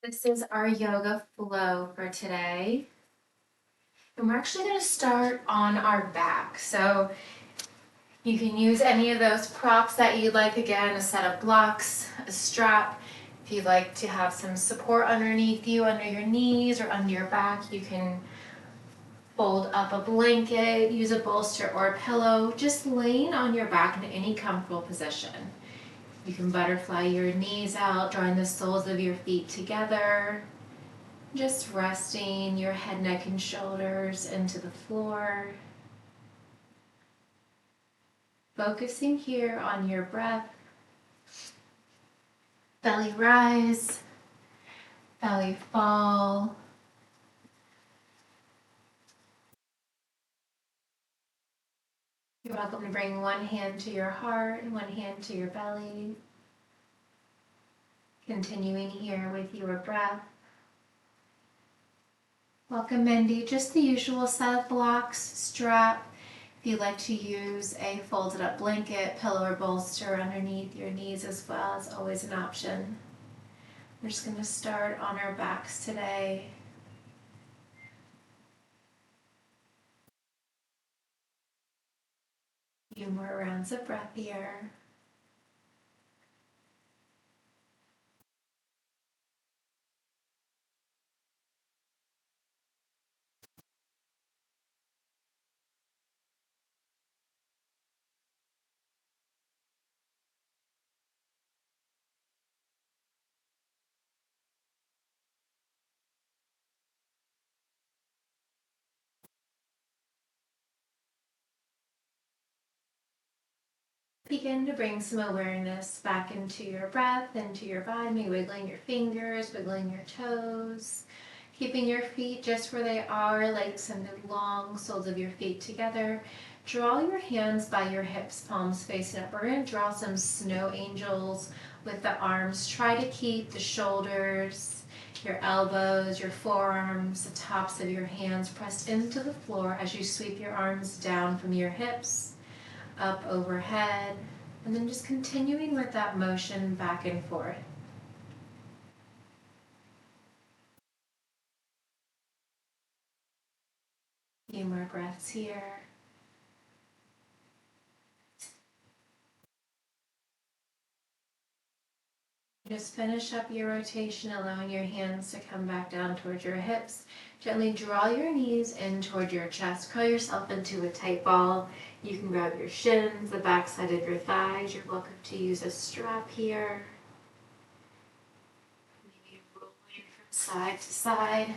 This is our yoga flow for today. And we're actually going to start on our back. So you can use any of those props that you like. Again, a set of blocks, a strap. If you'd like to have some support underneath you, under your knees or under your back, you can fold up a blanket, use a bolster or a pillow, just laying on your back in any comfortable position. You can butterfly your knees out, drawing the soles of your feet together. Just resting your head, neck, and shoulders into the floor. Focusing here on your breath. Belly rise, belly fall. You're welcome to bring one hand to your heart and one hand to your belly. Continuing here with your breath. Welcome, Mindy. Just the usual set of blocks, strap. If you'd like to use a folded up blanket, pillow, or bolster underneath your knees as well, is always an option. We're just going to start on our backs today. A few more rounds of breath here. Begin to bring some awareness back into your breath, into your body, maybe wiggling your fingers, wiggling your toes, keeping your feet just where they are, legs extended long, soles of your feet together. Draw your hands by your hips, palms facing up. We're going to draw some snow angels with the arms. Try to keep the shoulders, your elbows, your forearms, the tops of your hands pressed into the floor as you sweep your arms down from your hips up overhead, and then just continuing with that motion back and forth. A few more breaths here. Just finish up your rotation, allowing your hands to come back down towards your hips. Gently draw your knees in toward your chest. Curl yourself into a tight ball. You can grab your shins, the backside of your thighs. You're welcome to use a strap here. Maybe rolling from side to side.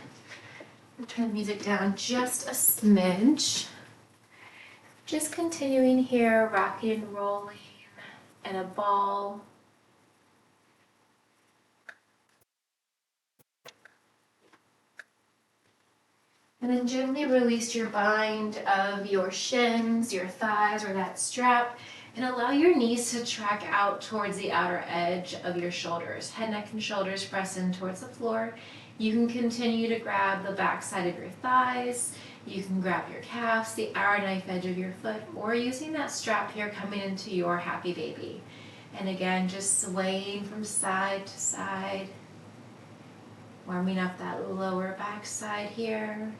Turn the music down just a smidge. Just continuing here, rocking and rolling in a ball. And then gently release your bind of your shins, your thighs, or that strap, and allow your knees to track out towards the outer edge of your shoulders. Head, neck, and shoulders press in towards the floor. You can continue to grab the back side of your thighs. You can grab your calves, the outer knife edge of your foot, or using that strap here coming into your happy baby. And again, just swaying from side to side, warming up that lower back side here.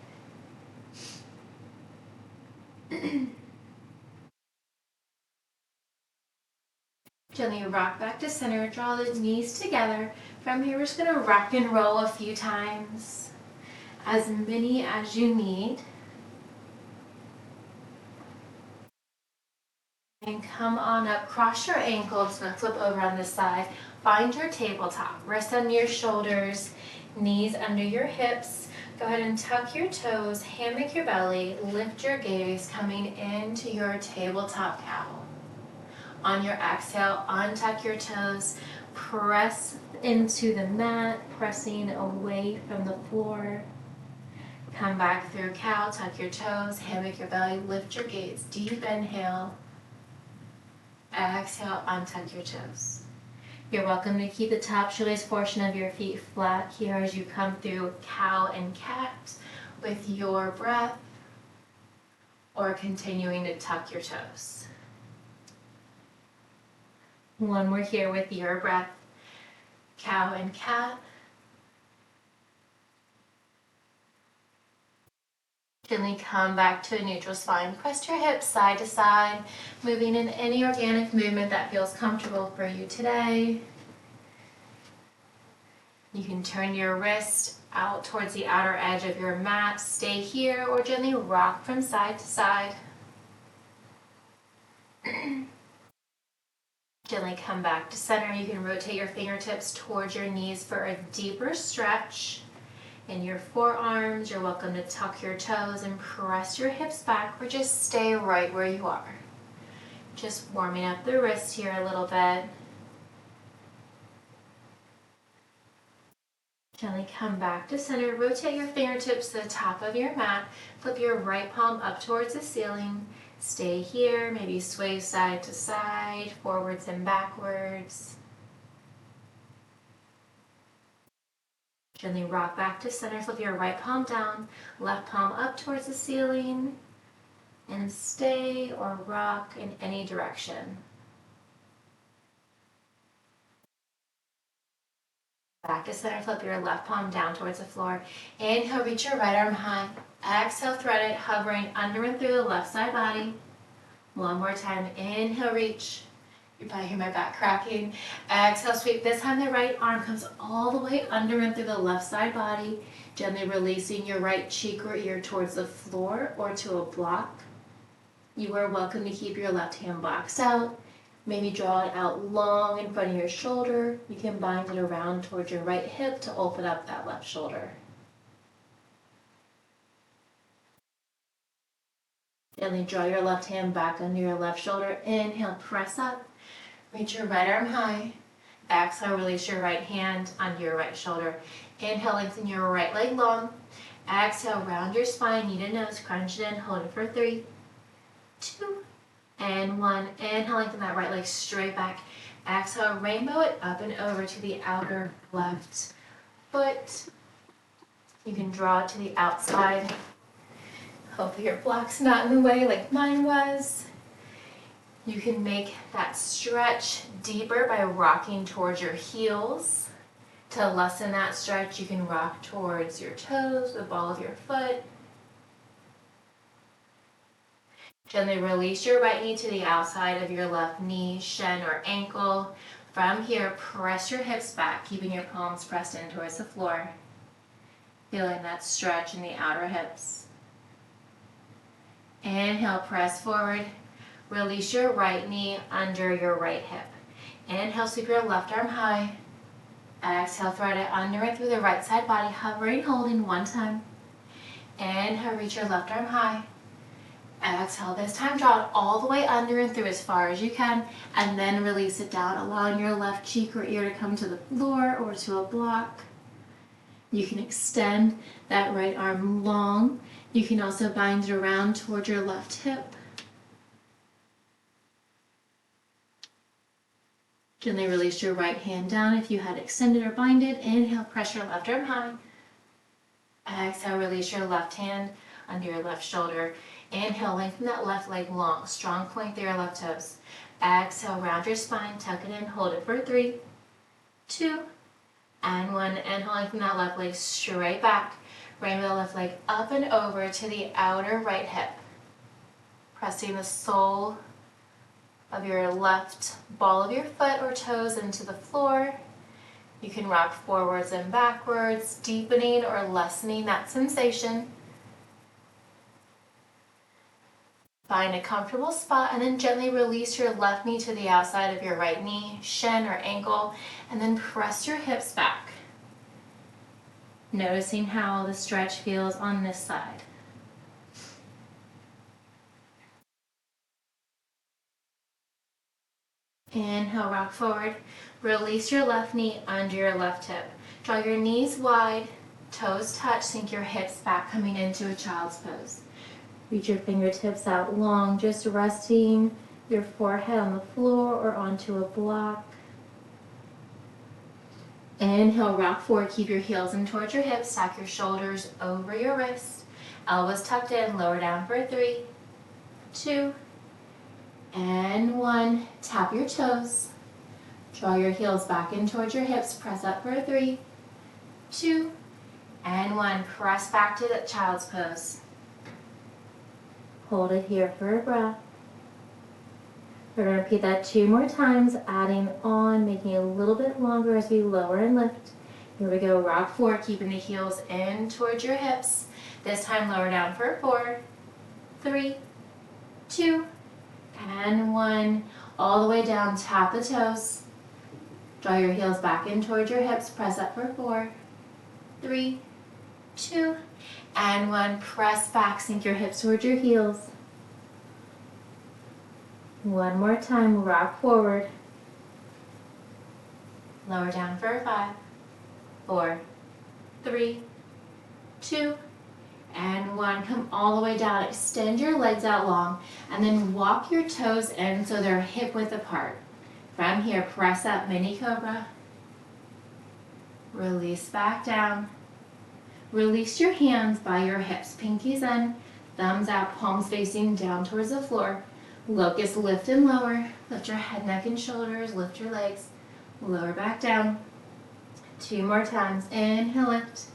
Gently rock back to center, draw the knees together. From here, we're just going to rock and roll a few times, as many as you need. And come on up, cross your ankles, and flip over on this side. Find your tabletop, wrists under your shoulders, knees under your hips. Go ahead and tuck your toes, hammock your belly, lift your gaze, coming into your tabletop cow. On your exhale, untuck your toes, press into the mat, pressing away from the floor. Come back through cow, tuck your toes, hammock your belly, lift your gaze. Deep inhale. Exhale, untuck your toes. You're welcome to keep the top shoelace portion of your feet flat here as you come through cow and cat with your breath, or continuing to tuck your toes. One more here with your breath, cow and cat. Gently come back to a neutral spine. Press your hips side to side, moving in any organic movement that feels comfortable for you today. You can turn your wrist out towards the outer edge of your mat. Stay here or gently rock from side to side. Gently come back to center. You can rotate your fingertips towards your knees for a deeper stretch. In your forearms, you're welcome to tuck your toes and press your hips back or just stay right where you are. Just warming up the wrist here a little bit. Gently come back to center. Rotate your fingertips to the top of your mat. Flip your right palm up towards the ceiling. Stay here, maybe sway side to side, forwards and backwards. Gently rock back to center. Flip your right palm down, left palm up towards the ceiling, and stay or rock in any direction. Back to center, flip your left palm down towards the floor. Inhale, reach your right arm high. Exhale, thread it, hovering under and through the left side body. One more time. Inhale, reach. You probably hear my back cracking. Exhale, sweep. This time the right arm comes all the way under and through the left side body. Gently releasing your right cheek or ear towards the floor or to a block. You are welcome to keep your left hand boxed out. Maybe draw it out long in front of your shoulder. You can bind it around towards your right hip to open up that left shoulder. Gently draw your left hand back under your left shoulder. Inhale, press up. Reach your right arm high. Exhale, release your right hand under your right shoulder. Inhale, lengthen your right leg long. Exhale, round your spine, knee to nose, crunch it in, hold it for 3, 2, and 1. Inhale, lengthen that right leg straight back. Exhale, rainbow it up and over to the outer left foot. You can draw it to the outside. Hopefully your block's not in the way like mine was. You can make that stretch deeper by rocking towards your heels. To lessen that stretch, you can rock towards your toes, the ball of your foot. Gently release your right knee to the outside of your left knee, shin, or ankle. From here, press your hips back, keeping your palms pressed in towards the floor. Feeling that stretch in the outer hips. Inhale, press forward. Release your right knee under your right hip. Inhale, sweep your left arm high. Exhale, thread it under and through the right side body, hovering, holding 1 time. Inhale, reach your left arm high. Exhale, this time draw it all the way under and through as far as you can, and then release it down, allowing your left cheek or ear to come to the floor or to a block. You can extend that right arm long. You can also bind it around towards your left hip. Gently release your right hand down if you had extended or binded. Inhale, press your left arm high. Exhale, release your left hand under your left shoulder. Inhale, lengthen that left leg long. Strong point through your left toes. Exhale, round your spine, tuck it in, hold it for 3, 2, and 1. Inhale, lengthen that left leg straight back. Rainbow the left leg up and over to the outer right hip. Pressing the sole of your left ball of your foot or toes into the floor. You can rock forwards and backwards, deepening or lessening that sensation. Find a comfortable spot and then gently release your left knee to the outside of your right knee, shin or ankle, and then press your hips back. Noticing how the stretch feels on this side. Inhale, rock forward. Release your left knee under your left hip. Draw your knees wide, toes touch, sink your hips back, coming into a child's pose. Reach your fingertips out long, just resting your forehead on the floor or onto a block. Inhale, rock forward, keep your heels in towards your hips, stack your shoulders over your wrists, elbows tucked in, lower down for 3, 2, and 1. Tap your toes. Draw your heels back in towards your hips, press up for 3, 2, and 1. Press back to that child's pose. Hold it here for a breath. We're going to repeat that 2 more times, adding on, making it a little bit longer as we lower and lift. Here we go, rock 4, keeping the heels in towards your hips. This time lower down for 4, 3, 2, and 1. All the way down, tap the toes. Draw your heels back in towards your hips, press up for 4, 3, 2, and 1. Press back, sink your hips towards your heels. One more time, rock forward. Lower down for 5, 4, 3, 2, and 1. Come all the way down. Extend your legs out long and then walk your toes in so they're hip width apart. From here, press up, mini cobra. Release back down. Release your hands by your hips, pinkies in, thumbs out, palms facing down towards the floor. Locust, lift and lower. Lift your head, neck, and shoulders. Lift your legs. Lower back down. 2 more times. Inhale, lift.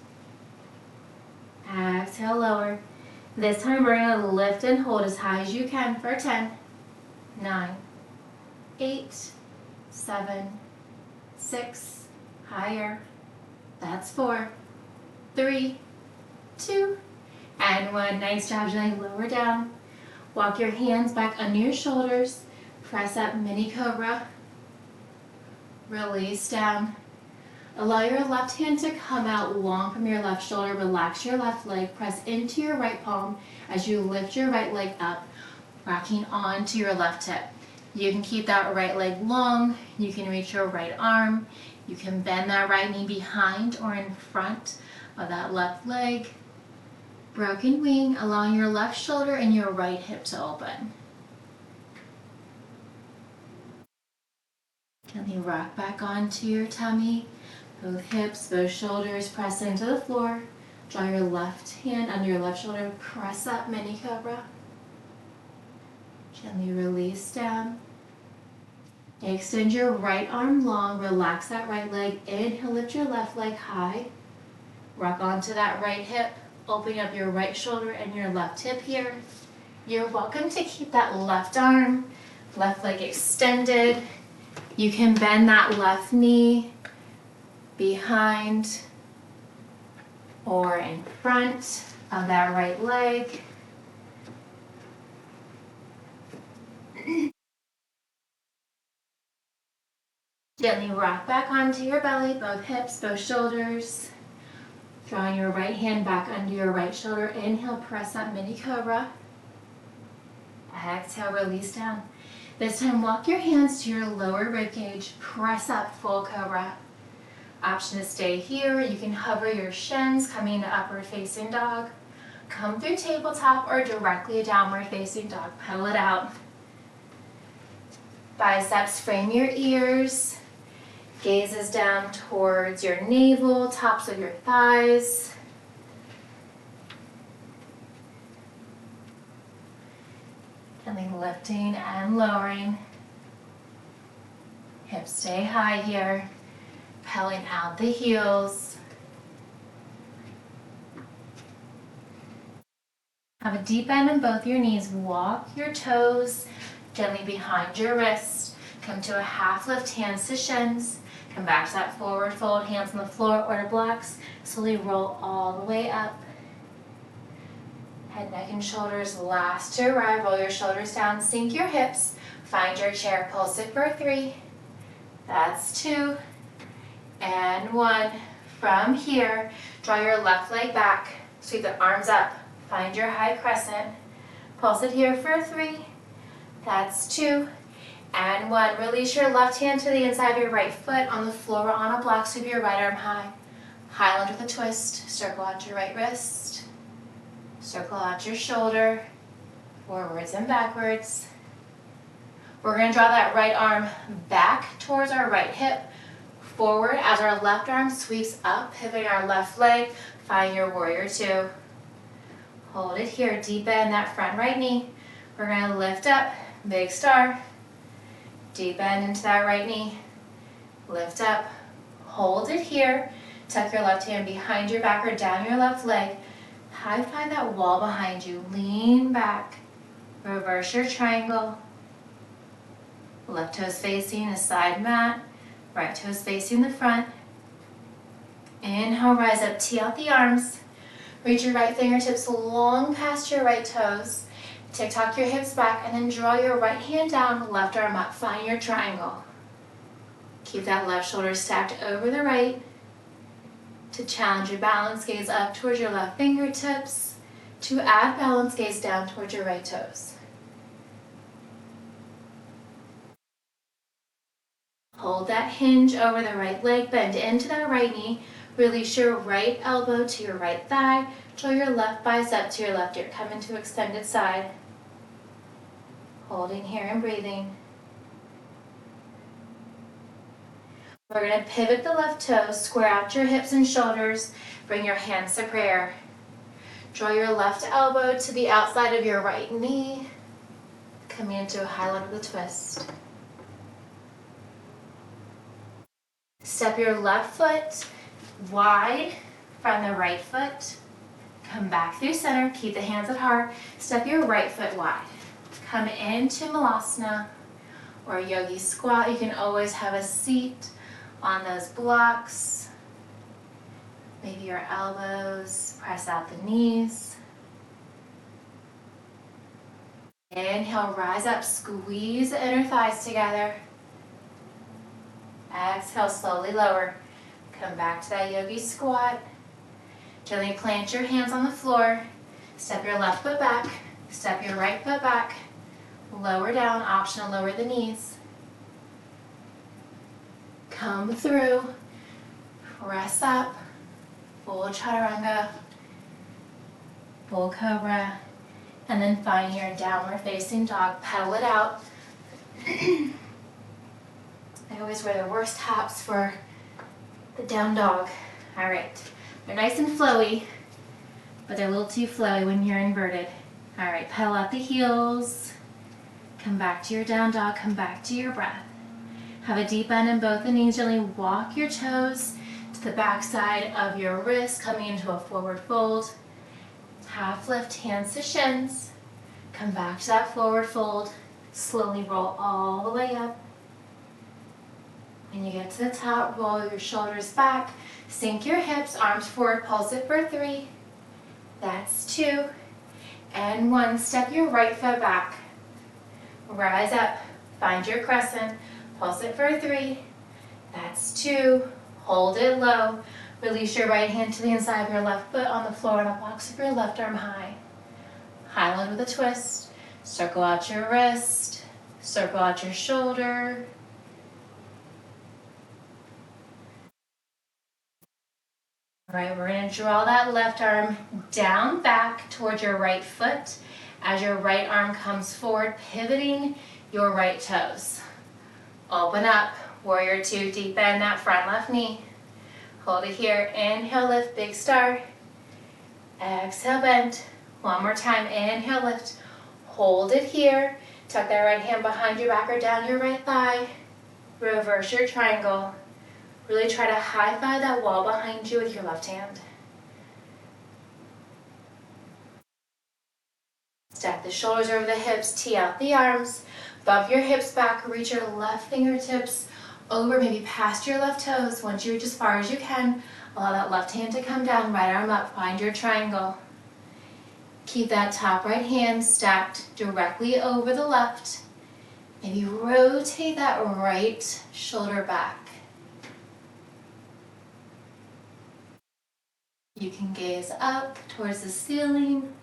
Exhale, lower. This time we're going to lift and hold as high as you can for 10, 9, 8, 7, 6, higher. That's 4, 3, 2, and 1. Nice job, gently lower down. Walk your hands back under your shoulders. Press up, mini cobra. Release down. Allow your left hand to come out long from your left shoulder. Relax your left leg. Press into your right palm as you lift your right leg up, rocking onto your left hip. You can keep that right leg long. You can reach your right arm. You can bend that right knee behind or in front of that left leg. Broken wing, allowing your left shoulder and your right hip to open. Gently rock back onto your tummy. Both hips, both shoulders press into the floor. Draw your left hand under your left shoulder. Press up, mini cobra. Gently release down. Extend your right arm long. Relax that right leg. Inhale, lift your left leg high. Rock onto that right hip. Opening up your right shoulder and your left hip here. You're welcome to keep that left arm, left leg extended. You can bend that left knee behind or in front of that right leg. Gently rock back onto your belly, both hips, both shoulders. Drawing your right hand back under your right shoulder. Inhale, press up, mini cobra. Exhale, release down. This time, walk your hands to your lower rib cage. Press up, full cobra. Option to stay here. You can hover your shins, coming to upward facing dog. Come through tabletop or directly downward facing dog. Pedal it out. Biceps frame your ears. Gazes down towards your navel, tops of your thighs. Gently lifting and lowering. Hips stay high here. Pedaling out the heels. Have a deep bend in both your knees. Walk your toes gently behind your wrist. Come to a half lift, hands to shins. Come back to that forward fold, hands on the floor or to blocks. Slowly roll all the way up. Head, neck, and shoulders last to arrive. Roll your shoulders down, sink your hips. Find your chair, pulse it for 3. That's 2. And 1. From here, draw your left leg back. Sweep the arms up. Find your high crescent. Pulse it here for 3. That's 2. And 1. Release your left hand to the inside of your right foot on the floor or on a block. Sweep your right arm high. High lunge with a twist. Circle out your right wrist. Circle out your shoulder. Forwards and backwards. We're going to draw that right arm back towards our right hip. Forward as our left arm sweeps up, pivoting our left leg. Find your warrior 2. Hold it here. Deep bend that front right knee. We're going to lift up. Big star. Deep bend into that right knee. Lift up. Hold it here. Tuck your left hand behind your back or down your left leg. High five that wall behind you. Lean back. Reverse your triangle. Left toes facing the side mat, right toes facing the front. Inhale, rise up, tee out the arms. Reach your right fingertips long past your right toes. Tick-tock your hips back and then draw your right hand down, left arm up. Find your triangle. Keep that left shoulder stacked over the right. To challenge your balance, gaze up towards your left fingertips. To add balance, gaze down towards your right toes. Hold that hinge over the right leg, bend into that right knee. Release your right elbow to your right thigh. Draw your left bicep to your left ear. Come into extended side. Holding here and breathing. We're going to pivot the left toes, square out your hips and shoulders. Bring your hands to prayer. Draw your left elbow to the outside of your right knee. Coming into a high lunge with a twist. Step your left foot wide from the right foot. Come back through center. Keep the hands at heart. Step your right foot wide. Come into Malasana or Yogi Squat. You can always have a seat on those blocks. Maybe your elbows, press out the knees. Inhale, rise up, squeeze the inner thighs together. Exhale, slowly lower. Come back to that Yogi Squat. Gently plant your hands on the floor. Step your left foot back. Step your right foot back. Lower down, optional, lower the knees. Come through. Press up. Full chaturanga. Full cobra. And then find your downward facing dog. Pedal it out. I always wear the worst tops for the down dog. All right. They're nice and flowy, but they're a little too flowy when you're inverted. All right, pedal out the heels. Come back to your down dog. Come back to your breath. Have a deep bend in both the knees. Gently walk your toes to the back side of your wrist, coming into a forward fold. Half lift, hands to shins. Come back to that forward fold. Slowly roll all the way up. When you get to the top, roll your shoulders back. Sink your hips, arms forward, pulse it for 3. That's 2. And 1. Step your right foot back. Rise up. Find your crescent. Pulse it for 3. That's 2. Hold it low. Release your right hand to the inside of your left foot on the floor and up box of your left arm high. High lunge with a twist. Circle out your wrist. Circle out your shoulder. All right, we're going to draw that left arm down back towards your right foot as your right arm comes forward, pivoting your right toes. Open up, warrior 2, deep bend that front left knee. Hold it here, inhale, lift, big star. Exhale, bend. One more time, inhale, lift. Hold it here. Tuck that right hand behind your back or down your right thigh. Reverse your triangle. Really try to high-five that wall behind you with your left hand. Stack the shoulders over the hips, tee out the arms. Bump your hips back, reach your left fingertips over, maybe past your left toes. Once you reach as far as you can, allow that left hand to come down, right arm up, find your triangle. Keep that top right hand stacked directly over the left. Maybe rotate that right shoulder back. You can gaze up towards the ceiling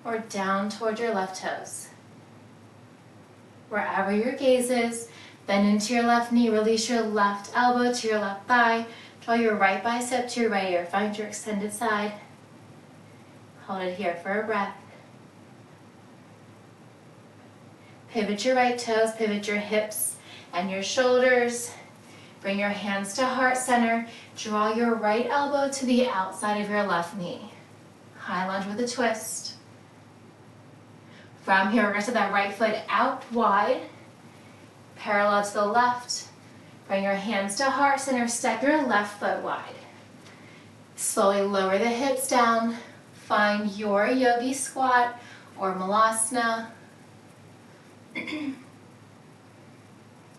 or down towards your left toes. Wherever your gaze is, bend into your left knee, release your left elbow to your left thigh, draw your right bicep to your right ear, find your extended side. Hold it here for a breath. Pivot your right toes, pivot your hips and your shoulders. Bring your hands to heart center. Draw your right elbow to the outside of your left knee. High lunge with a twist. From here, we're going to set that right foot out wide, parallel to the left. Bring your hands to heart center. Step your left foot wide. Slowly lower the hips down. Find your Yogi Squat or Malasana.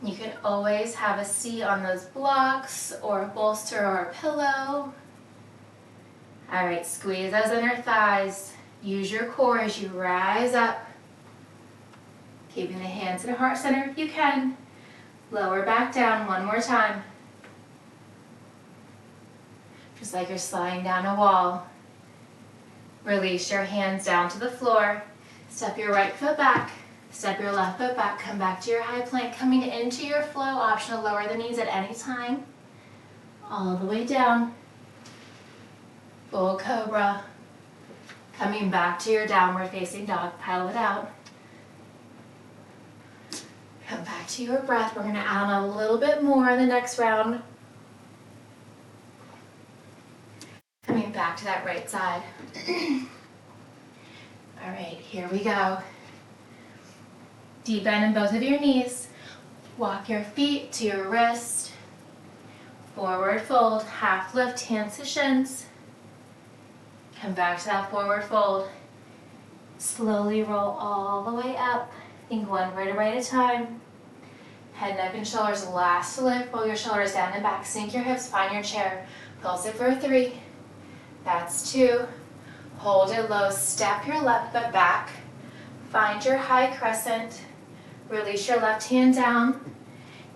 You can always have a seat on those blocks or a bolster or a pillow. All right, squeeze those inner thighs. Use your core as you rise up. Keeping the hands in heart center if you can. Lower back down one more time. Just like you're sliding down a wall. Release your hands down to the floor. Step your right foot back. Step your left foot back. Come back to your high plank. Coming into your flow. Option to lower the knees at any time. All the way down. Full cobra. Coming back to your downward facing dog. Paddle it out. Come back to your breath. We're going to add on a little bit more in the next round. Coming back to that right side. All right, here we go. Deep bend in both of your knees. Walk your feet to your wrist. Forward fold, half lift, hands to shins. Come back to that forward fold. Slowly roll all the way up. Think one vertebrae at a time. Head, neck, and shoulders last to lift. Roll your shoulders down and back. Sink your hips, find your chair. Pulse it for 3. That's 2. Hold it low. Step your left foot back. Find your high crescent. Release your left hand down.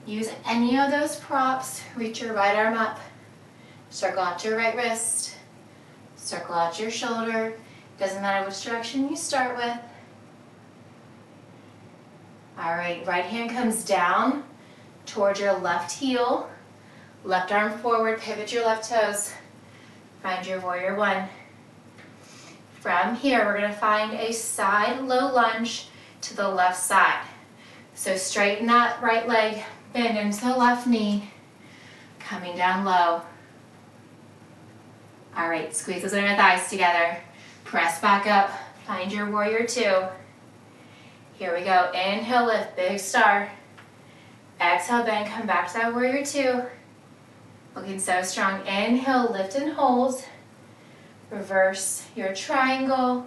Use any of those props. Reach your right arm up. Circle out your right wrist. Circle out your shoulder. Doesn't matter which direction you start with. All right, right hand comes down towards your left heel. Left arm forward, pivot your left toes. Find your warrior 1. From here, we're going to find a side low lunge to the left side. So straighten that right leg, bend into the left knee, coming down low. All right, squeeze those inner thighs together. Press back up, find your warrior 2. Here we go, inhale, lift, big star. Exhale, bend, come back to that warrior 2. Looking so strong. Inhale, lift and hold. Reverse your triangle.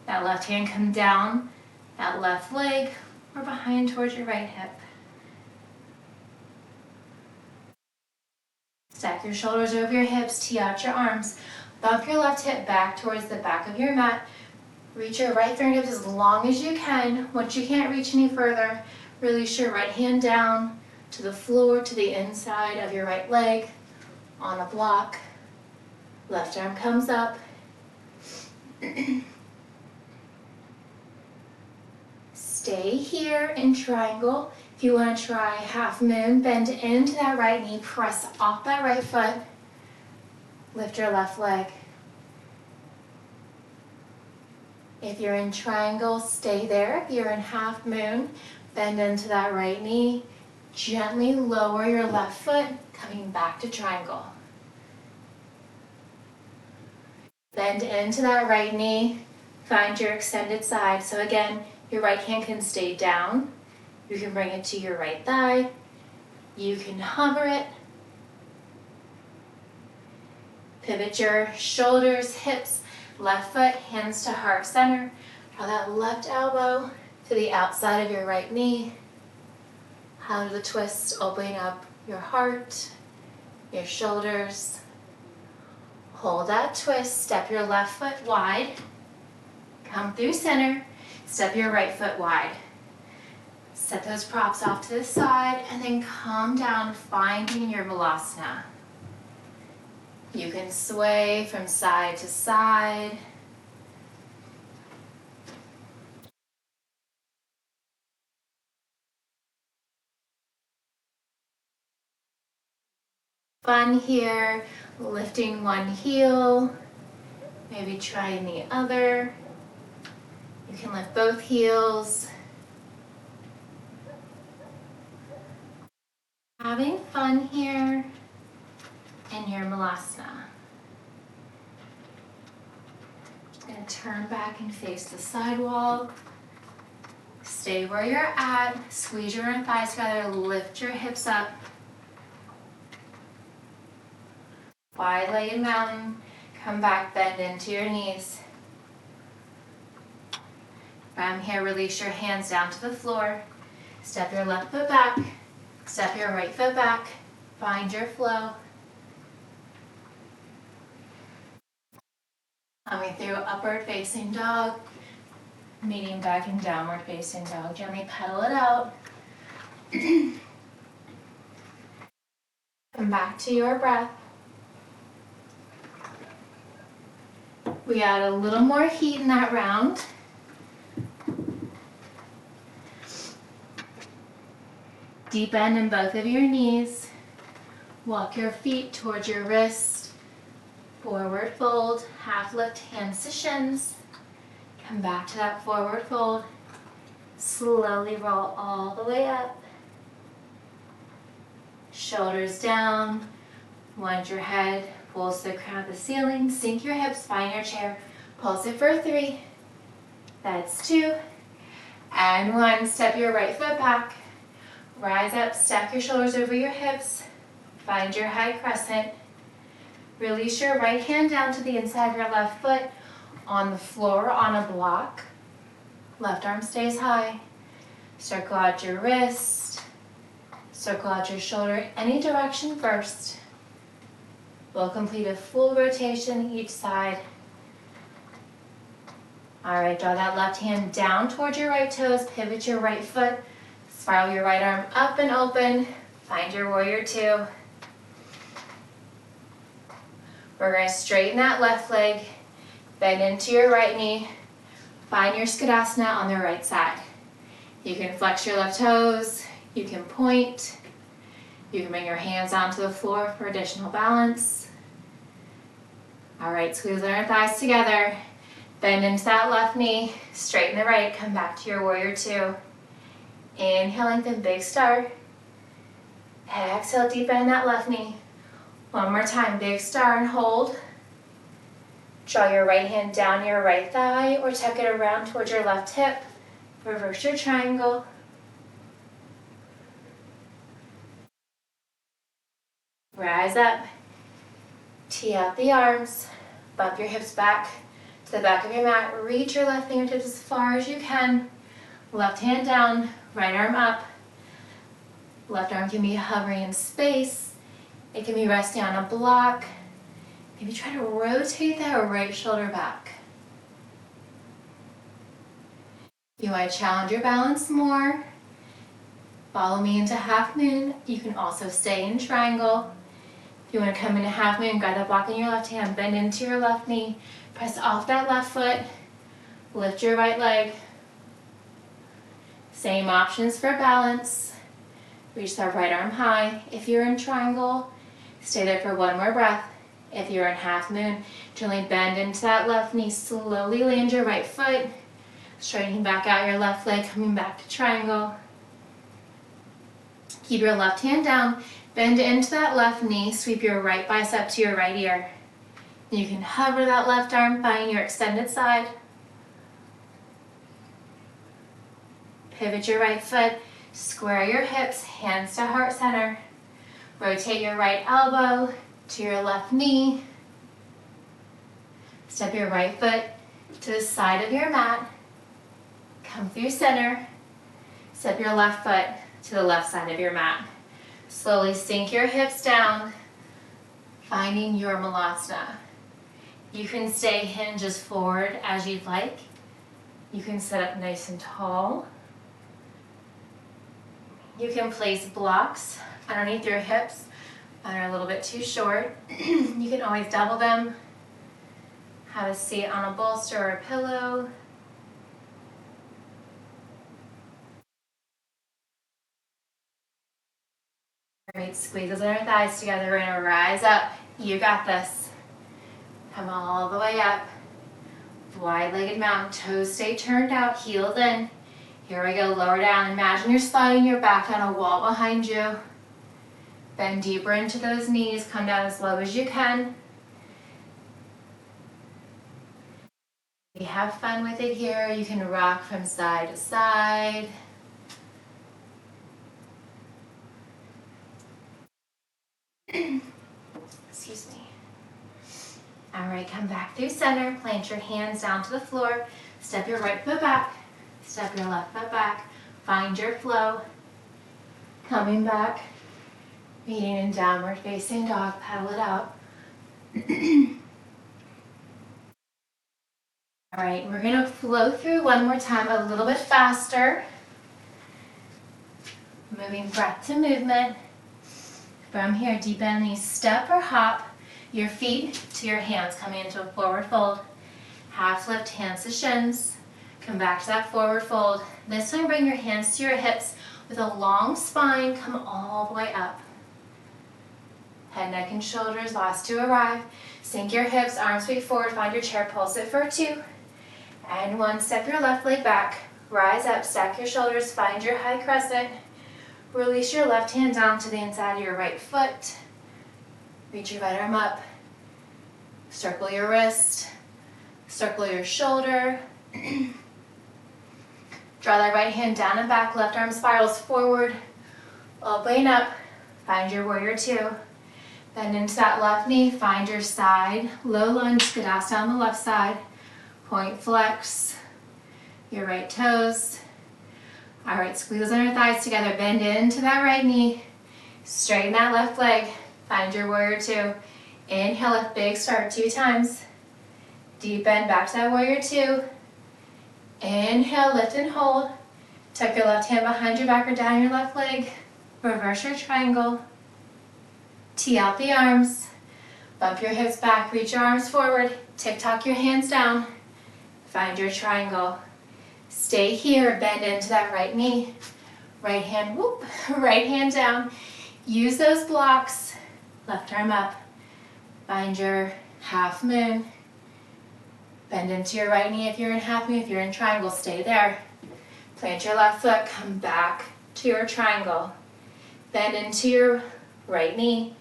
That left hand come down, that left leg, or behind towards your right hip. Stack your shoulders over your hips, tee out your arms. Bump your left hip back towards the back of your mat. Reach your right fingertips as long as you can. Once you can't reach any further, release your right hand down to the floor, to the inside of your right leg, on a block. Left arm comes up. Stay here in triangle. If you want to try half moon, bend into that right knee, press off that right foot. Lift your left leg. If you're in triangle, stay there. If you're in half moon, bend into that right knee. Gently lower your left foot, coming back to triangle. Bend into that right knee. Find your extended side. So again, your right hand can stay down. You can bring it to your right thigh. You can hover it. Pivot your shoulders, hips, left foot, hands to heart center. Draw that left elbow to the outside of your right knee. Out of the twist, opening up your heart, your shoulders. Hold that twist, step your left foot wide. Come through center, step your right foot wide. Set those props off to the side and then calm down, finding your Vinyasa. You can sway from side to side. Fun here, lifting one heel, maybe trying the other. You can lift both heels. Having fun here in your Vinyasa. Just gonna turn back and face the side wall. Stay where you're at, squeeze your inner thighs together, lift your hips up. Wide-legged mountain, come back, bend into your knees. From here, release your hands down to the floor. Step your left foot back. Step your right foot back. Find your flow. Coming through upward facing dog. Meeting back in downward facing dog. Gently pedal it out. Come back to your breath. We add a little more heat in that round. Deep bend in both of your knees. Walk your feet towards your wrist. Forward fold, half lift hands to shins. Come back to that forward fold. Slowly roll all the way up. Shoulders down. Wind your head, pulse the crown of the ceiling. Sink your hips, find your chair. Pulse it for 3. That's 2. And 1. Step your right foot back. Rise up, stack your shoulders over your hips. Find your high crescent. Release your right hand down to the inside of your left foot on the floor on a block. Left arm stays high. Circle out your wrist. Circle out your shoulder any direction first. We'll complete a full rotation each side. All right, draw that left hand down towards your right toes. Pivot your right foot. Spiral your right arm up and open. Find your warrior 2. We're going to straighten that left leg. Bend into your right knee. Find your Skadasana on the right side. You can flex your left toes. You can point. You can bring your hands onto the floor for additional balance. All right, squeeze the inner thighs together. Bend into that left knee. Straighten the right. Come back to your warrior 2. Inhale, lengthen, big star. Exhale, deep bend that left knee. One more time, big star and hold. Draw your right hand down your right thigh or tuck it around towards your left hip. Reverse your triangle. Rise up. Tee out the arms. Bump your hips back to the back of your mat. Reach your left fingertips as far as you can. Left hand down, right arm up. Left arm can be hovering in space. It can be resting on a block. Maybe try to rotate that right shoulder back. If you want to challenge your balance more, follow me into half moon. You can also stay in triangle. If you want to come into half moon, grab that block in your left hand, bend into your left knee, press off that left foot, lift your right leg. Same options for balance. Reach that right arm high. If you're in triangle, stay there for one more breath. If you're in half moon, gently bend into that left knee. Slowly land your right foot. Straightening back out your left leg, coming back to triangle. Keep your left hand down. Bend into that left knee. Sweep your right bicep to your right ear. You can hover that left arm, find your extended side. Pivot your right foot. Square your hips, hands to heart center. Rotate your right elbow to your left knee. Step your right foot to the side of your mat. Come through center. Step your left foot to the left side of your mat. Slowly sink your hips down, finding your Malasana. You can stay hinges forward as you'd like. You can sit up nice and tall. You can place blocks underneath your hips that are a little bit too short. You can always double them. Have a seat on a bolster or a pillow. Great, squeeze those inner thighs together. We're gonna rise up. You got this. Come all the way up. Wide-legged mountain, toes stay turned out, heels in. Here we go, lower down. Imagine you're sliding your back down a wall behind you. Bend deeper into those knees, come down as low as you can. We have fun with it here. You can rock from side to side. Excuse me. All right, come back through center. Plant your hands down to the floor. Step your right foot back. Step your left foot back. Find your flow. Coming back. Meeting in downward facing dog. Paddle it out. All right, we're gonna flow through one more time, a little bit faster. Moving breath to movement. From here, deep bend knees, step or hop your feet to your hands, coming into a forward fold. Half lift, hands to shins. Come back to that forward fold. This time, bring your hands to your hips with a long spine. Come all the way up. Head, neck, and shoulders, last to arrive. Sink your hips, arms feet forward, find your chair, pulse it for 2. And 1, step your left leg back. Rise up, stack your shoulders, find your high crescent. Release your left hand down to the inside of your right foot. Reach your right arm up. Circle your wrist. Circle your shoulder. Draw that right hand down and back, left arm spirals forward. Opening up, find your warrior 2. Bend into that left knee, find your side. Low lunge, Skadasana on the left side. Point flex your right toes. All right, squeeze those inner thighs together. Bend into that right knee. Straighten that left leg. Find your warrior 2. Inhale, lift, big start 2 times. Deep bend back to that warrior 2. Inhale, lift and hold. Tuck your left hand behind your back or down your left leg. Reverse your triangle. Tee out the arms. Bump your hips back, reach your arms forward. Tick-tock your hands down. Find your triangle. Stay here, bend into that right knee. Right hand, whoop, right hand down. Use those blocks. Left arm up. Find your half moon. Bend into your right knee if you're in half moon. If you're in triangle, stay there. Plant your left foot, come back to your triangle. Bend into your right knee.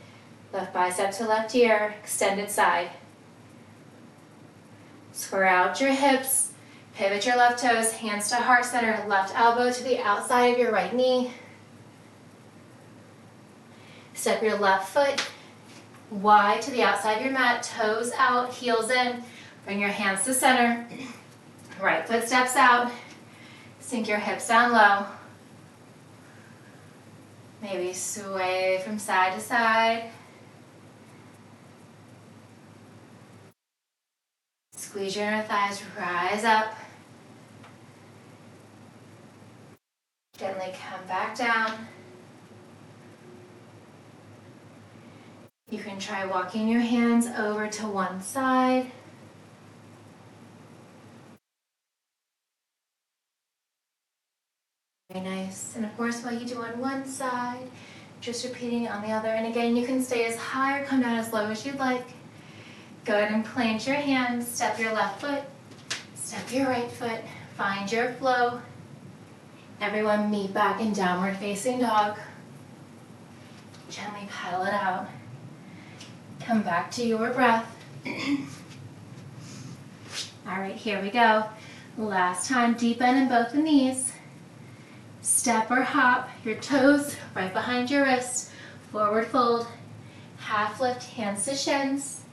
Left bicep to left ear, extended side. Square out your hips. Pivot your left toes, hands to heart center, left elbow to the outside of your right knee. Step your left foot wide to the outside of your mat, toes out, heels in. Bring your hands to center. Right foot steps out. Sink your hips down low. Maybe sway from side to side. Squeeze your inner thighs, rise up. Gently come back down. You can try walking your hands over to one side. Very nice. And of course, while you do on one side, just repeating on the other. And again, you can stay as high or come down as low as you'd like. Go ahead and plant your hands, step your left foot, step your right foot, find your flow. Everyone meet back in downward facing dog. Gently paddle it out. Come back to your breath. All right, here we go. Last time, deep bend in both the knees. Step or hop your toes right behind your wrist. Forward fold, half lift, hands to shins.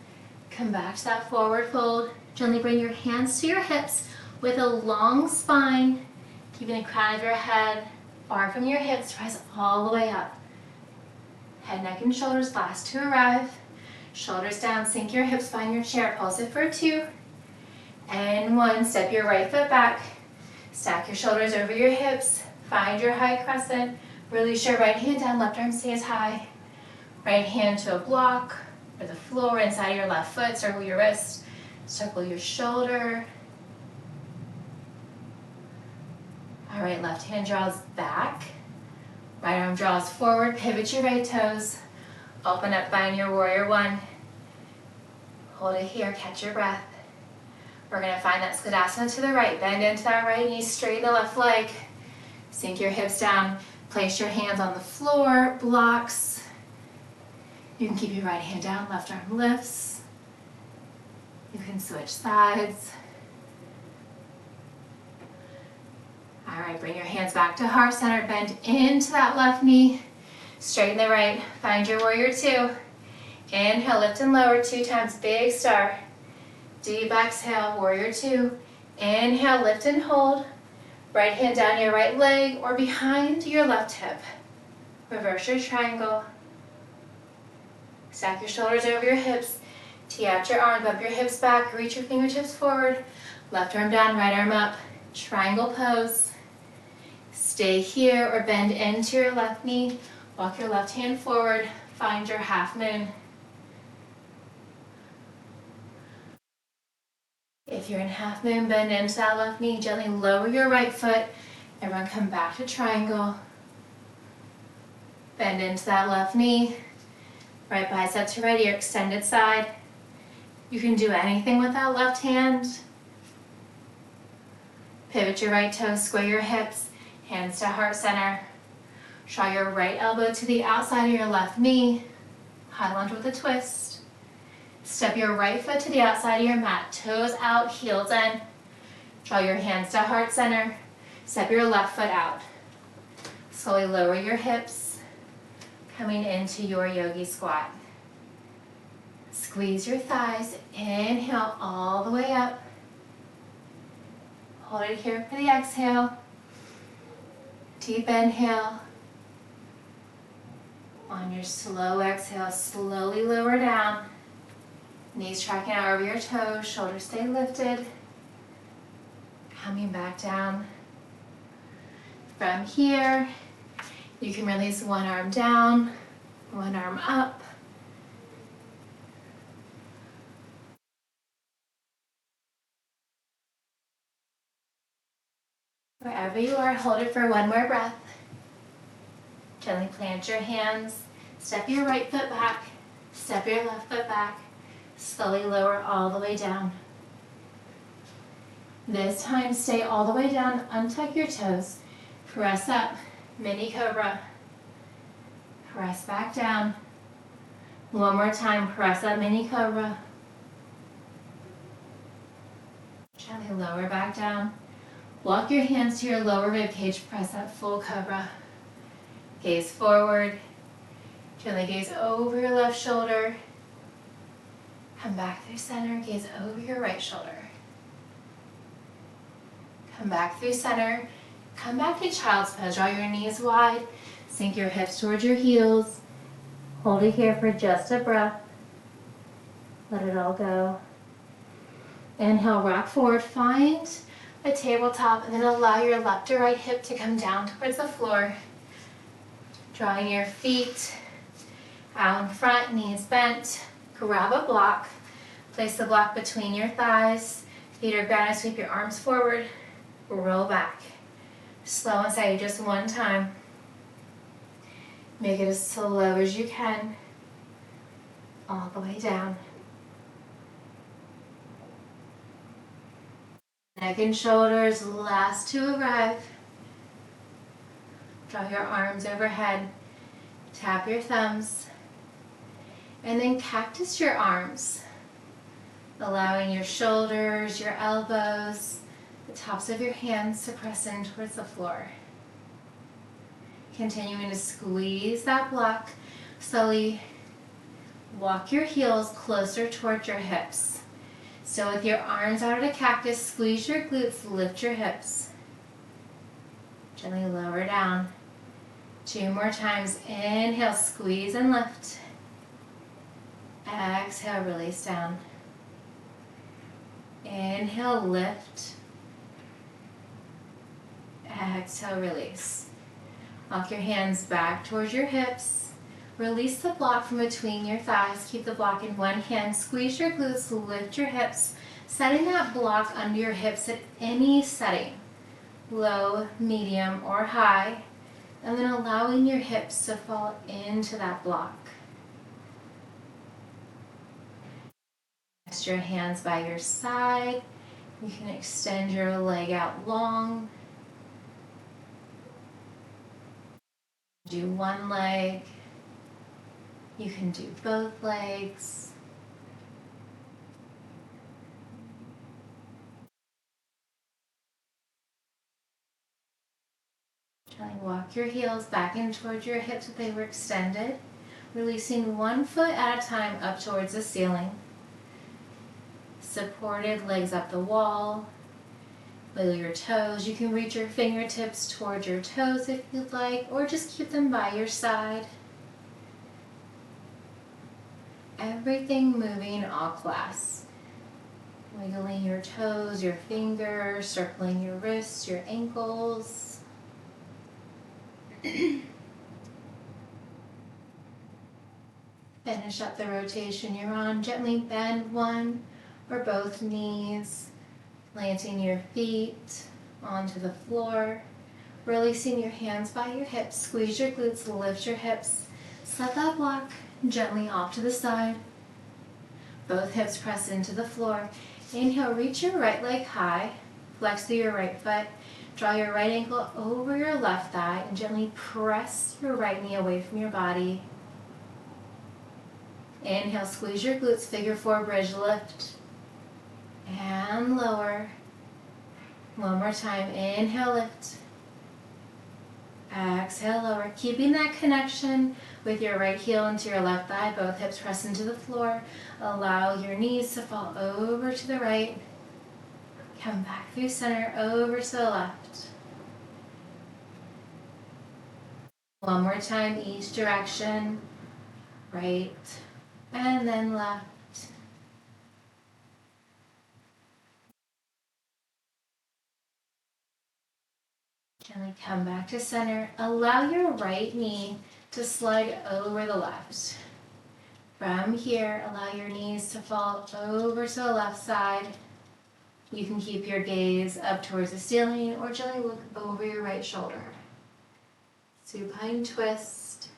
Come back to that forward fold. Gently bring your hands to your hips with a long spine. Keeping the crown of your head far from your hips, rise all the way up. Head, neck, and shoulders last to arrive. Shoulders down, sink your hips, find your chair, pulse it for 2. And 1, step your right foot back. Stack your shoulders over your hips. Find your high crescent. Release your right hand down, left arm stays high. Right hand to a block or the floor inside of your left foot. Circle your wrist, circle your shoulder. All right, left hand draws back. Right arm draws forward, pivot your right toes. Open up, find your warrior 1. Hold it here, catch your breath. We're gonna find that Skadasana to the right. Bend into that right knee, straighten the left leg. Sink your hips down, place your hands on the floor, blocks. You can keep your right hand down, left arm lifts. You can switch sides. All right, bring your hands back to heart center, bend into that left knee, straighten the right, find your warrior 2. Inhale, lift and lower 2 times, big star. Deep exhale, warrior 2. Inhale, lift and hold. Right hand down your right leg or behind your left hip. Reverse your triangle. Stack your shoulders over your hips. Tee out your arms, bump your hips back, reach your fingertips forward. Left arm down, right arm up. Triangle pose. Stay here or bend into your left knee. Walk your left hand forward. Find your half moon. If you're in half moon, bend into that left knee. Gently lower your right foot. Everyone come back to triangle. Bend into that left knee. Right bicep to right ear, extended side. You can do anything with that left hand. Pivot your right toes, square your hips, hands to heart center. Draw your right elbow to the outside of your left knee. High lunge with a twist. Step your right foot to the outside of your mat, toes out, heels in. Draw your hands to heart center. Step your left foot out. Slowly lower your hips, coming into your yogi squat. Squeeze your thighs, inhale all the way up. Hold it here for the exhale. Deep inhale. On your slow exhale, slowly lower down. Knees tracking out over your toes, shoulders stay lifted. Coming back down. From here, you can release one arm down, one arm up. Wherever you are, hold it for one more breath. Gently plant your hands. Step your right foot back. Step your left foot back. Slowly lower all the way down. This time, stay all the way down. Untuck your toes. Press up. Mini cobra. Press back down. One more time. Press up. Mini cobra. Gently lower back down. Walk your hands to your lower rib cage. Press up. Full cobra. Gaze forward. Gently gaze over your left shoulder. Come back through center. Gaze over your right shoulder. Come back through center. Come back to child's pose. Draw your knees wide. Sink your hips towards your heels. Hold it here for just a breath. Let it all go. Inhale, rock forward. Find a tabletop and then allow your left or right hip to come down towards the floor. Drawing your feet out in front, knees bent. Grab a block. Place the block between your thighs. Feet are grounded. Sweep your arms forward. Roll back. Slow and steady, just one time. Make it as slow as you can. All the way down. Neck and shoulders, last to arrive. Draw your arms overhead. Tap your thumbs. And then cactus your arms. Allowing your shoulders, your elbows, the tops of your hands to press in towards the floor. Continuing to squeeze that block. Slowly walk your heels closer towards your hips. So with your arms out of the cactus, squeeze your glutes, lift your hips. Gently lower down. 2 more times. Inhale, squeeze and lift. Exhale, release down. Inhale, lift. Exhale, release. Walk your hands back towards your hips. Release the block from between your thighs. Keep the block in one hand. Squeeze your glutes, lift your hips. Setting that block under your hips at any setting. Low, medium, or high. And then allowing your hips to fall into that block. Rest your hands by your side. You can extend your leg out long. Do one leg. You can do both legs. Gently walk your heels back in towards your hips if they were extended. Releasing one foot at a time up towards the ceiling. Supported legs up the wall. Wiggle your toes. You can reach your fingertips towards your toes if you'd like, or just keep them by your side. Everything moving all class. Wiggling your toes, your fingers, circling your wrists, your ankles. Finish up the rotation you're on. Gently bend one or both knees, planting your feet onto the floor. Releasing your hands by your hips. Squeeze your glutes, lift your hips. Set that block gently off to the side. Both hips press into the floor. Inhale, reach your right leg high. Flex through your right foot. Draw your right ankle over your left thigh and gently press your right knee away from your body. Inhale, squeeze your glutes, figure four bridge lift. And lower. One more time. Inhale, lift. Exhale, lower. Keeping that connection with your right heel into your left thigh. Both hips press into the floor. Allow your knees to fall over to the right. Come back through center, over to the left. One more time, each direction. Right, and then left. Gently come back to center. Allow your right knee to slide over the left. From here, allow your knees to fall over to the left side. You can keep your gaze up towards the ceiling or gently look over your right shoulder. Supine twist.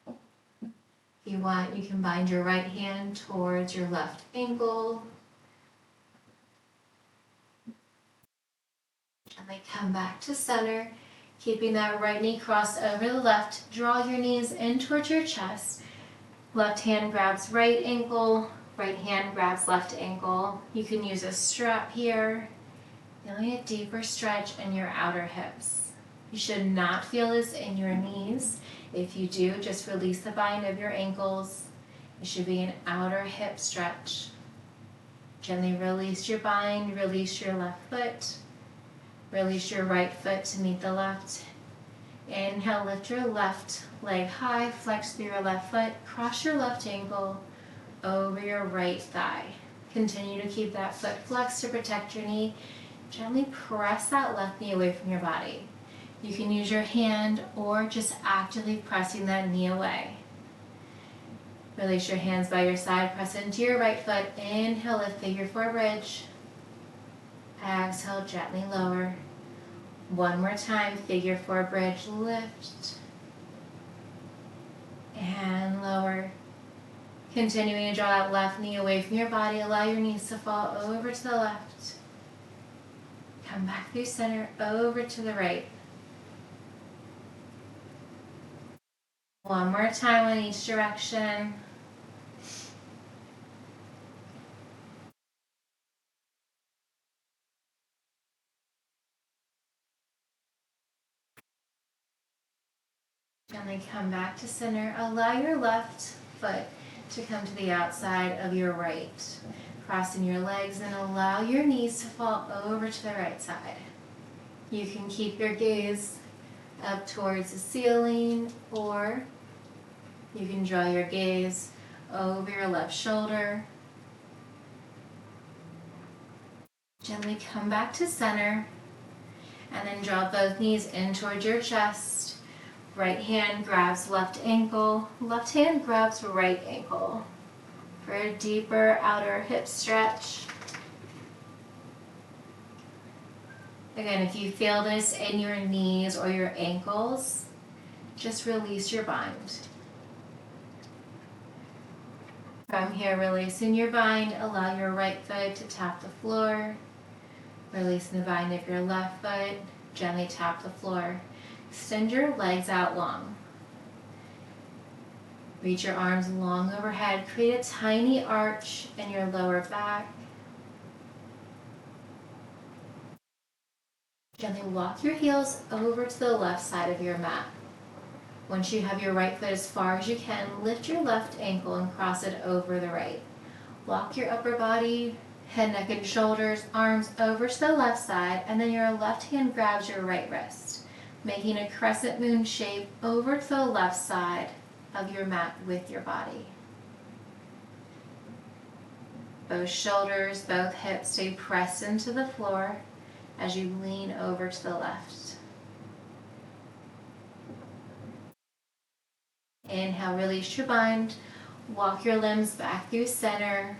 If you want, you can bind your right hand towards your left ankle. Gently come back to center, keeping that right knee crossed over the left. Draw your knees in towards your chest. Left hand grabs right ankle, right hand grabs left ankle. You can use a strap here, feeling a deeper stretch in your outer hips. You should not feel this in your knees. If you do, just release the bind of your ankles. It should be an outer hip stretch. Gently release your bind, release your left foot. Release your right foot to meet the left. Inhale, lift your left leg high, flex through your left foot, cross your left ankle over your right thigh. Continue to keep that foot flexed to protect your knee. Gently press that left knee away from your body. You can use your hand or just actively pressing that knee away. Release your hands by your side, press into your right foot. Inhale, lift, figure four bridge. Exhale, gently lower. One more time, figure four bridge, lift. And lower. Continuing to draw that left knee away from your body. Allow your knees to fall over to the left. Come back through center, over to the right. One more time in each direction. Gently come back to center. Allow your left foot to come to the outside of your right. Crossing your legs and allow your knees to fall over to the right side. You can keep your gaze up towards the ceiling, or you can draw your gaze over your left shoulder. Gently come back to center and then draw both knees in towards your chest. Right hand grabs left ankle, left hand grabs right ankle for a deeper outer hip stretch. Again, if you feel this in your knees or your ankles, just release your bind. From here, releasing your bind, allow your right foot to tap the floor. Releasing the bind of your left foot, gently tap the floor. Extend your legs out long. Reach your arms long overhead. Create a tiny arch in your lower back. Gently walk your heels over to the left side of your mat. Once you have your right foot as far as you can, lift your left ankle and cross it over the right. Lock your upper body, Head, neck, and shoulders, arms over to the left side, and then your left hand grabs your right wrist, making a crescent moon shape over to the left side of your mat with your body. Both shoulders, both hips stay pressed into the floor as you lean over to the left. Inhale, release your bind. Walk your limbs back through center.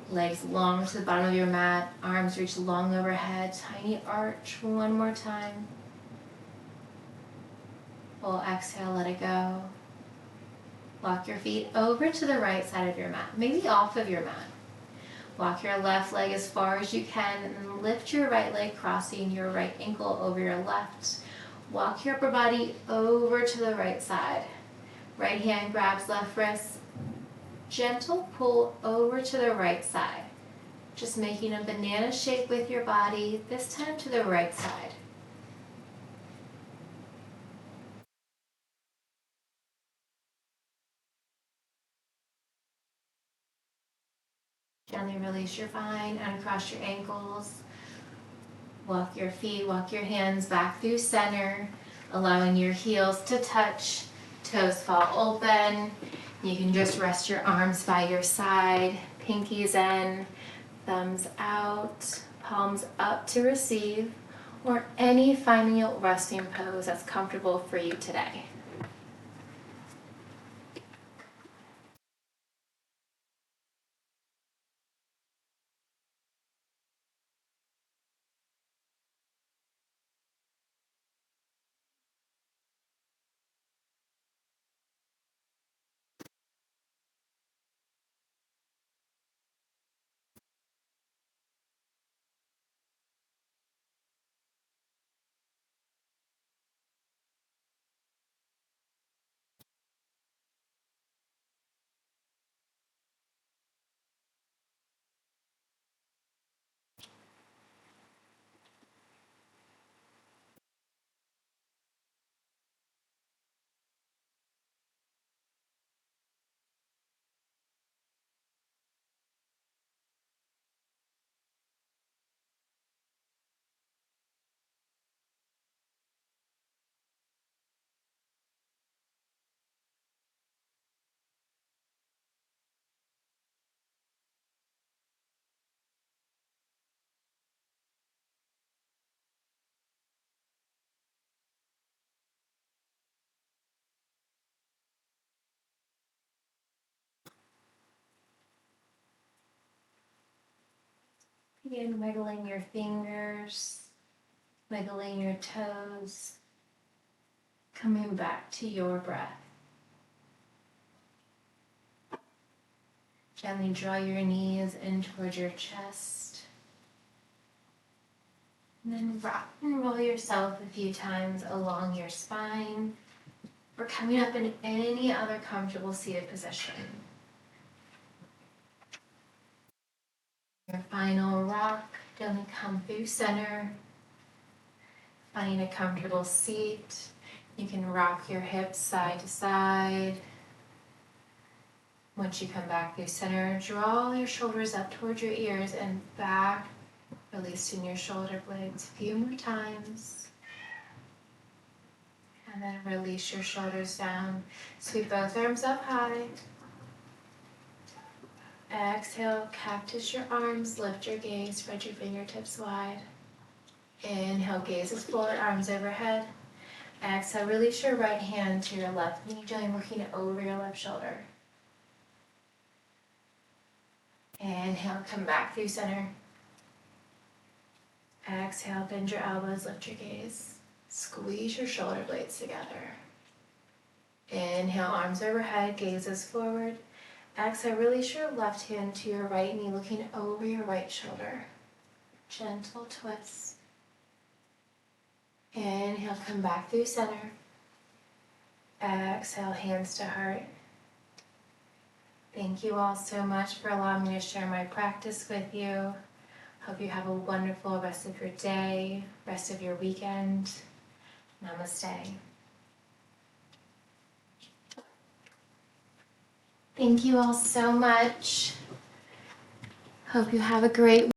Legs long to the bottom of your mat. Arms reach long overhead. Tiny arch. One more time. Full exhale, let it go. Walk your feet over to the right side of your mat, maybe off of your mat. Walk your left leg as far as you can and lift your right leg, crossing your right ankle over your left. Walk your upper body over to the right side. Right hand grabs left wrist. Gentle pull over to the right side. Just making a banana shape with your body, this time to the right side. Gently release your spine, uncross your ankles. Walk your feet, walk your hands back through center, allowing your heels to touch, toes fall open. You can just rest your arms by your side, pinkies in, thumbs out, palms up to receive, or any final resting pose that's comfortable for you today. Begin wiggling your fingers, wiggling your toes, coming back to your breath. Gently draw your knees in towards your chest. And then rock and roll yourself a few times along your spine, or coming up in any other comfortable seated position. Your final rock, gently come through center, finding a comfortable seat. You can rock your hips side to side. Once you come back through center, draw your shoulders up towards your ears and back, releasing your shoulder blades a few more times. And then release your shoulders down. Sweep both arms up high. Exhale, cactus your arms, lift your gaze, spread your fingertips wide. Inhale, gazes forward, arms overhead. Exhale, release your right hand to your left knee, gently working it over your left shoulder. Inhale, come back through center. Exhale, bend your elbows, lift your gaze. Squeeze your shoulder blades together. Inhale, arms overhead, gazes forward. Exhale, release your left hand to your right knee, looking over your right shoulder. Gentle twist. Inhale, come back through center. Exhale, hands to heart. Thank you all so much for allowing me to share my practice with you. Hope you have a wonderful rest of your day, rest of your weekend. Namaste. Thank you all so much. Hope you have a great